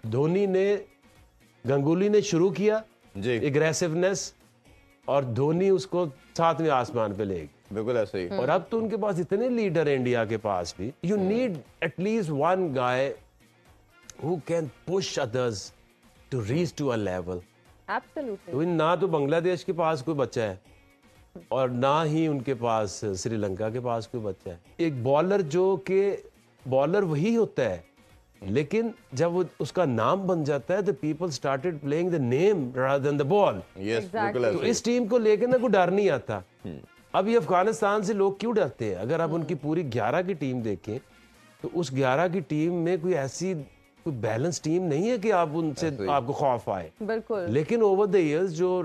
धोनी ने, गंगुली ने शुरू किया जी, एग्रेसिवनेस, और धोनी उसको सातवें आसमान पे ले गए। बिल्कुल ऐसे ही। और अब तो उनके पास इतने लीडर हैं इंडिया के पास भी, you need at least one guy who can push others to reach to a level. Absolutely. तो ना तो बांग्लादेश के पास कोई बच्चा है और ना ही उनके पास श्रीलंका के पास कोई बच्चा है। एक बॉलर जो कि बॉलर वही होता है, लेकिन जब वो उसका नाम बन जाता है, the people started playing the name rather than the ball. Yes, बिल्कुल तो ऐसे ही। इस टीम को लेकर ना कोई डर नहीं आता। अब ये अफगानिस्तान से लोग क्यों डरते हैं? अगर आप उनकी पूरी 11 की टीम देखें तो उस 11 की टीम में कोई ऐसी कोई बैलेंस टीम नहीं है कि आप उनसे आपको खौफ आए। बिल्कुल। लेकिन ओवर द इयर्स जो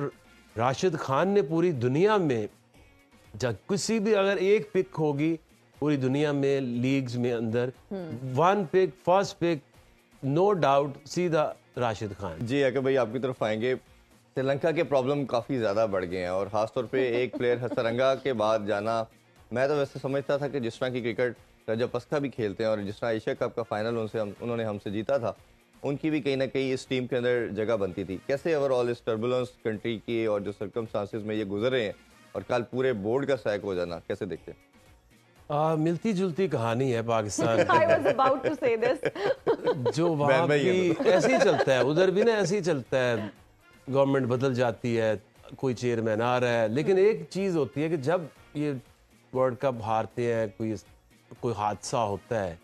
राशिद खान ने पूरी दुनिया में, जब किसी भी अगर एक पिक होगी पूरी दुनिया में लीग्स में अंदर, one pick, first pick, no doubt सीधा राशिद खान। जी अगर भाई आपकी तरफ आएंगे, श्रीलंका के प्रॉब्लम काफ़ी ज़्यादा बढ़ गए हैं और ख़ासतौर पे एक प्लेयर हसरंगा के बाद जाना, मैं तो वैसे समझता था कि जिस तरह की क्रिकेट रजपक्सा भी खेलते हैं और जिस तरह एशिया कप का फाइनल उन्होंने हमसे जीता था, उनकी भी कहीं ना कहीं इस टीम के अंदर जगह बनती थी। कैसे ओवरऑल इस टर्बुलेंस कंट्री की और जो सर्कमस्टांसेस में ये गुजरे हैं और कल पूरे बोर्ड का सैक हो जाना, कैसे देखते हैं? मिलती जुलती कहानी है Pakistan I was about to say this. जो वहाँ भी ऐसे ही चलता है, उधर भी ना ऐसे ही चलता है। गवर्नमेंट बदल जाती है, कोई चेयरमैन आ रहा है, लेकिन एक चीज़ होती है कि जब ये वर्ल्ड कप हारते हैं, कोई हादसा होता है,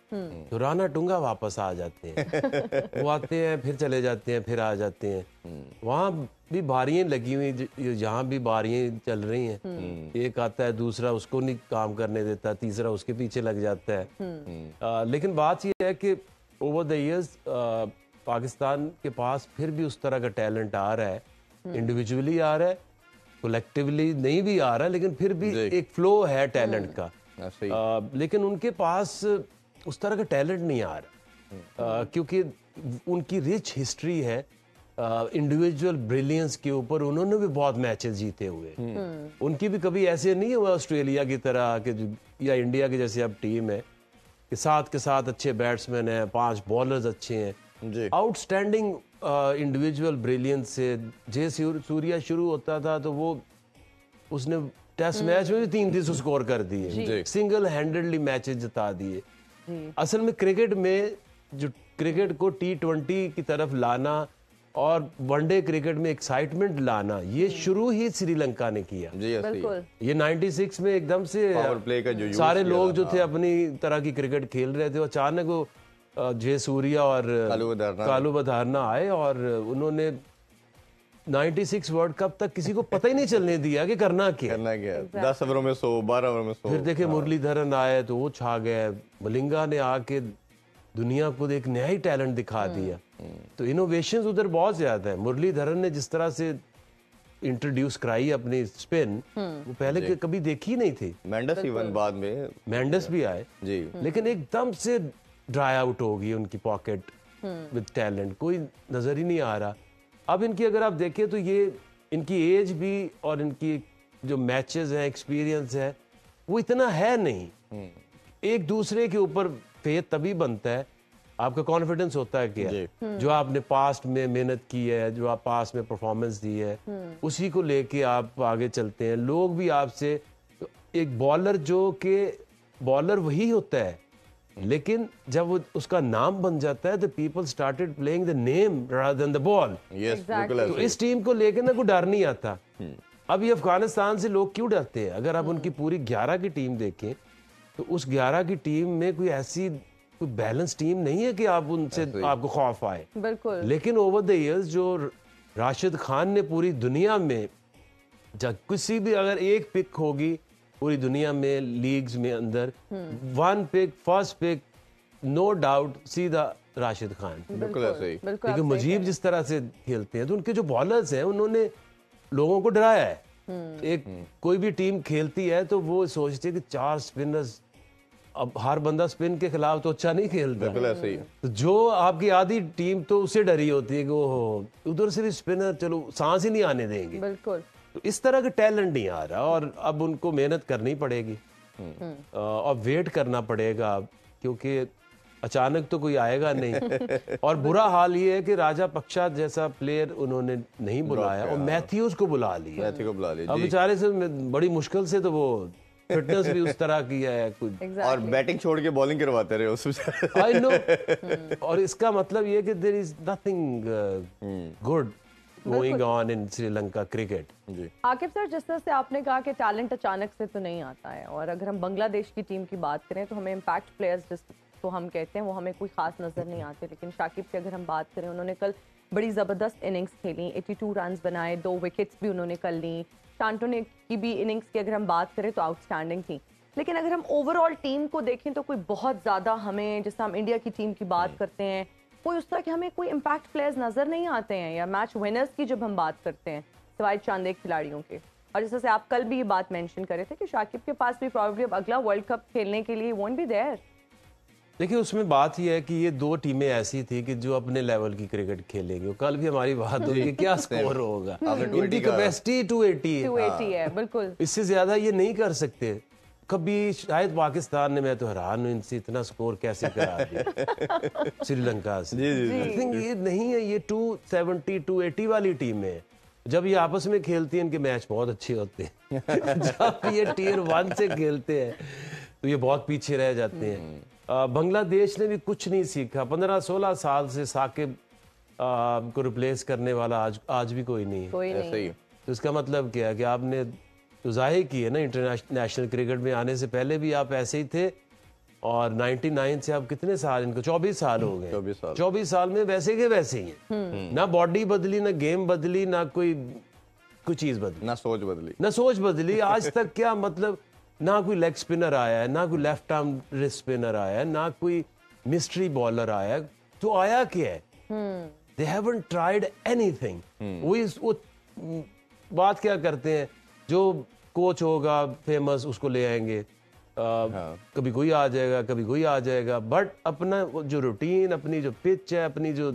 तो राणा टुंगा वापस आ जाते हैं। वो आते हैं, फिर चले जाते हैं, फिर आ जाते हैं। वहाँ भी बारियां लगी हुई, यहाँ भी बारियां चल रही हैं। एक आता है, दूसरा उसको नहीं काम करने देता, तीसरा उसके पीछे लग जाता है। लेकिन बात यह है कि ओवर द इयर्स पाकिस्तान के पास फिर भी उस तरह का टैलेंट आ रहा है, इंडिविजुअली आ रहा है, कलेक्टिवली नहीं भी आ रहा है, लेकिन फिर भी एक फ्लो है टैलेंट का। लेकिन उनके पास उस तरह का टैलेंट नहीं आ रहा, क्योंकि उनकी रिच हिस्ट्री है इंडिविजुअल ब्रिलियंस के ऊपर। उन्होंने भी बहुत मैचेस जीते हुए, उनकी भी कभी ऐसे नहीं हुआ ऑस्ट्रेलिया की तरह कि या इंडिया की जैसे अब टीम है कि साथ के साथ अच्छे बैट्समैन हैं, 5 बॉलर्स अच्छे हैं, आउटस्टैंडिंग इंडिविजुअल ब्रिलियंस से। जय सूर्या शुरू होता था तो वो उसने टेस्ट मैच में भी 300 स्कोर कर दिए, सिंगल हैंडेडली मैचेस जिता दिए। असल में क्रिकेट में जो क्रिकेट को T20 की तरफ लाना और वनडे क्रिकेट में एक्साइटमेंट लाना, ये शुरू ही श्रीलंका ने किया। बिल्कुल। ये 96 में एकदम से पावर प्ले का जो सारे लोग जो थे अपनी तरह की क्रिकेट खेल रहे थे, अचानक वो जय सूर्या और कालू बधारना आए और उन्होंने 96 वर्ल्ड कप तक किसी को पता ही नहीं चलने दिया कि करना क्या। 10 ओवरों में 100, 12 ओवरों में 100। फिर देखे मुरलीधरन आए तो वो छा गए, मलिंगा ने आके दुनिया को एक नया ही टैलेंट दिखा दिया। तो इनोवेशंस उधर बहुत ज्यादा है। मुरलीधरन ने जिस तरह से इंट्रोड्यूस कराई अपनी स्पिन, वो पहले कभी देखी नहीं थी। मेंडस इवन बाद में, मेंडस भी आए जी, लेकिन एकदम से ड्राई आउट हो गई उनकी पॉकेट विद टैलेंट, कोई नजर ही नहीं आ रहा। अब इनकी अगर आप देखें तो ये इनकी एज भी और इनकी जो मैचेस हैं, एक्सपीरियंस है, वो इतना है नहीं। एक दूसरे के ऊपर फेथ तभी बनता है, आपका कॉन्फिडेंस होता है क्या, जो आपने पास्ट में मेहनत की है, जो आप पास्ट में परफॉर्मेंस दी है, उसी को लेके आप आगे चलते हैं। लोग भी आपसे, एक बॉलर जो कि बॉलर वही होता है, लेकिन जब वो उसका नाम बन जाता है, the people started playing the name rather than the ball. तो इस टीम को लेकर ना कोई डर नहीं आता। अब ये अफगानिस्तान से लोग क्यों डरते हैं? अगर आप उनकी पूरी 11 की टीम देखें तो उस 11 की टीम में कोई ऐसी कोई बैलेंस टीम नहीं है कि आप उनसे आपको खौफ आए। बिल्कुल। लेकिन ओवर द इयर्स जो राशिद खान ने पूरी दुनिया में, जब किसी भी अगर एक पिक होगी पूरी दुनिया में लीग्स में अंदर, one pick, first pick, no doubt सीधा राशिद खान। बिल्कुल ऐसे ही। क्योंकि मुजीब जिस तरह से खेलते हैं, तो उनके जो बॉलर्स हैं उन्होंने लोगों को डराया है। एक कोई भी टीम खेलती है तो वो सोचती है कि 4 स्पिनर्स, अब हर बंदा स्पिन के खिलाफ तो अच्छा नहीं खेलता। बिल्कुल ऐसे ही। तो जो आपकी आधी टीम तो उससे डरी होती है कि वो उधर से भी स्पिनर चलो सांस ही नहीं आने देंगे। बिल्कुल। तो इस तरह का टैलेंट नहीं आ रहा और अब उनको मेहनत करनी पड़ेगी और वेट करना पड़ेगा, क्योंकि अचानक तो कोई आएगा नहीं। और बुरा हाल ये है कि राजा पक्षा जैसा प्लेयर उन्होंने नहीं बुलाया और मैथ्यूज को बुला लिया। मैथ्यू को बुला लिया अब बेचारे से बड़ी मुश्किल से तो वो फिटनेस भी उस तरह की है कुछ Exactly. और बैटिंग छोड़ के बॉलिंग करवाते रहे उस आई नो। और इसका मतलब ये कि there is nothing good going on in Sri Lanka cricket. जी आकिब सर, जिस तरह से आपने कहा कि टैलेंट अचानक से तो नहीं आता है, और अगर हम बांग्लादेश की टीम की बात करें तो हमें इम्पैक्ट प्लेयर्स जिसको हम कहते हैं वो हमें कोई खास नजर नहीं आते, लेकिन शाकिब की अगर हम बात करें, उन्होंने कल बड़ी ज़बरदस्त इनिंग्स खेली, 82 रन बनाए, 2 विकेट्स भी उन्होंने कल ली। शांटोने की भी इनिंग्स की अगर हम बात करें तो आउटस्टैंडिंग थी, लेकिन अगर हम ओवरऑल टीम को देखें तो कोई बहुत ज़्यादा हमें, जैसे हम इंडिया की टीम की बात करते हैं, कोई उस तरह के हमें कोई इम्पैक्ट प्लेयर्स नज़र नहीं आते हैं, या मैच विनर्स की जब हम बात करते हैं सिवाय चंद एक खिलाड़ियों के। और जैसे आप कल भी ये बात मेंशन कर रहे थे कि शाकिब के पास भी प्रॉब्लली अब अगला वर्ल्ड कप खेलने के लिए वोंट बी देयर। देखिए उसमें बात यह है कि ये दो टीमें ऐसी थी कि जो अपने लेवल की क्रिकेट खेलेंगी। कल भी हमारी बात हुई कि क्या स्कोर होगा, इनकी कैपेसिटी 280 है, बिल्कुल इससे ज्यादा ये नहीं कर सकते। कभी शायद पाकिस्तान ने, मैं तो हैरान हूं इनसे इतना स्कोर कैसे करा दिया श्रीलंका से। आई थिंक ये नहीं है, ये 270 280 वाली टीम है। जब ये आपस में खेलती हैं इनके मैच बहुत अच्छे होते हैं। जब ये टियर 1 से खेलते हैं तो ये बहुत पीछे रह जाते हैं। बांग्लादेश ने भी कुछ नहीं सीखा। 15-16 साल से साकिब को रिप्लेस करने वाला आज भी कोई नहीं है। ऐसे ही तो इसका मतलब क्या है कि आपने तो जाहिर की है ना, इंटरनेशनल क्रिकेट में आने से पहले भी आप ऐसे ही थे, और 99 से आप कितने साल, इनको 24 साल हो गए। 24 साल में वैसे के वैसे ही हैं। ना बॉडी बदली, ना गेम बदली, ना कोई चीज बदली, ना सोच बदली आज तक। क्या मतलब, ना कोई लेग स्पिनर आया है, ना कोई लेफ्ट आर्म रिस्ट स्पिनर आया है, ना कोई मिस्ट्री बॉलर आया है। तो आया क्या है? They haven't tried anything. वो बात क्या करते हैं, जो कोच होगा फेमस उसको ले आएंगे, कभी कोई आ जाएगा, कभी कोई आ जाएगा, बट अपना जो रूटीन, अपनी जो पिच है, अपनी जो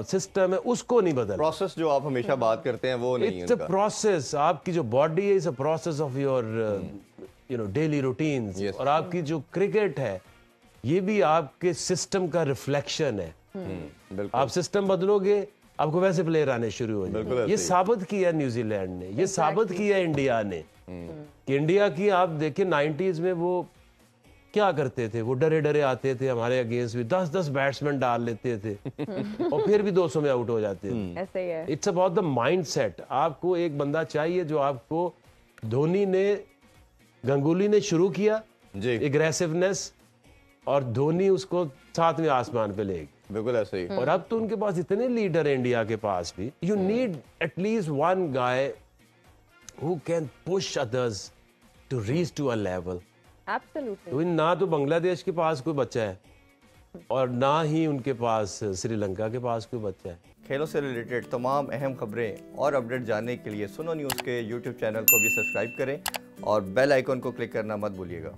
सिस्टम है, उसको नहीं बदल। प्रोसेस जो आप हमेशा बात करते हैं वो नहीं है। It's a process. आपकी जो बॉडी है, it's a process of your daily routines. और आपकी जो क्रिकेट है ये भी आपके सिस्टम का रिफ्लेक्शन है। आप सिस्टम बदलोगे, आपको वैसे प्लेयर आने शुरू हो जाएंगे। ये साबित किया न्यूजीलैंड ने, ये साबित किया इंडिया ने कि इंडिया की, आप देखिए 90s में वो क्या करते थे, वो डरे डरे आते थे हमारे अगेंस्ट भी, 10-10 बैट्समैन डाल लेते थे और फिर भी 200 में आउट हो जाते थे। ऐसे ही है। It's about the mindset. आपको एक बंदा चाहिए जो आपको, धोनी ने, गंगुली ने शुरू किया एग्रेसिवनेस, और धोनी उसको 7वें आसमान पे ले गए। बिल्कुल ऐसे ही। और अब तो उनके पास इतने लीडर है इंडिया के पास भी। You need at least one guy who can push others to reach to a level. Absolutely. ना तो बांग्लादेश के पास कोई बच्चा है और ना ही उनके पास श्रीलंका के पास कोई बच्चा है। खेलों से रिलेटेड तमाम अहम खबरें और अपडेट जानने के लिए सुनो न्यूज़ के YouTube चैनल को भी सब्सक्राइब करें और बेल आइकन को क्लिक करना मत भूलिएगा।